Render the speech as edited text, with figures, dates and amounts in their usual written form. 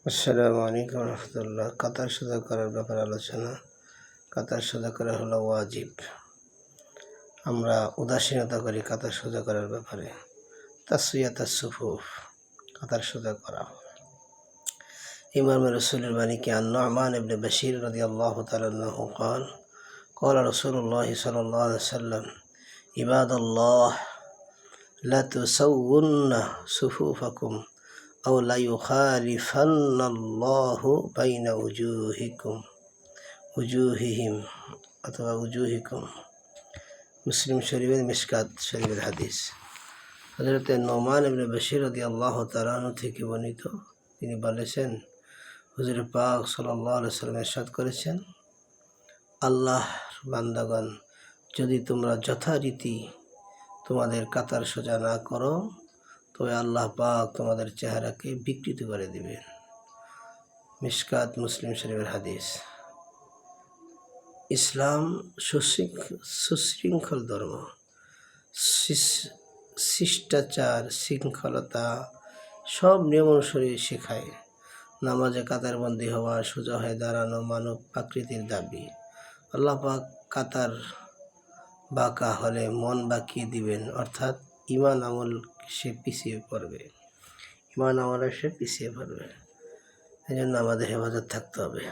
আসসালামু আলাইকুম রহমতুল্লাহ। কাতার সোজা করার ব্যাপারে আলোচনা। কাতার সোজা করা হলো ওয়াজিব। আমরা উদাসীনতা করি কাতার সোজা করার ব্যাপারে। তাসওয়াতুস সুফুফ, কাতার সোজা করা। ইমাম রাসূলের বাণী কি আন-নু'মান ইবনে বাশীর রাদিয়াল্লাহু তাআলা আনহু قال قال رسول الله صلى الله عليه وسلم عباد الله لا تسوون صفوفكم أو لا يخالفن الله بين وجوههم অথবা উজুহিকুম। মুসলিম শরীফের মিশকাত শরীফের হাদিস। হযরত নু'মান ইবনে বাশীর রাদিয়াল্লাহু তাআলা আনহু থেকে বর্ণিত, তিনি বলেছেন, হুজুর পাক সাল্লাল্লাহু আলাইহি ওয়াসাল্লাম ইরশাদ করেছেন, আল্লাহর বান্দাগণ, যদি তোমরা যথারীতি তোমাদের কাতার সোজা না করো তবে আল্লাহ পাক তোমাদের চেহারাকে বিকৃত করে দিবেন। মিশকাত মুসলিম শরীফের হাদিস। ইসলাম সুশৃঙ্খল ধর্ম। শিষ্টাচার, শৃঙ্খলতা সব নিয়ম অনুসারে শেখায়। নামাজে কাতারবন্দি হওয়া, সোজা হয়ে দাঁড়ানো মানব প্রকৃতির দাবি। আল্লাহ পাক কাতার বাঁকা হলে মন বাঁকিয়ে দিবেন, অর্থাৎ ঈমান আমল সে পিছিয়ে পড়বে। এই জন্য আমাদের হেফাজত থাকতে হবে।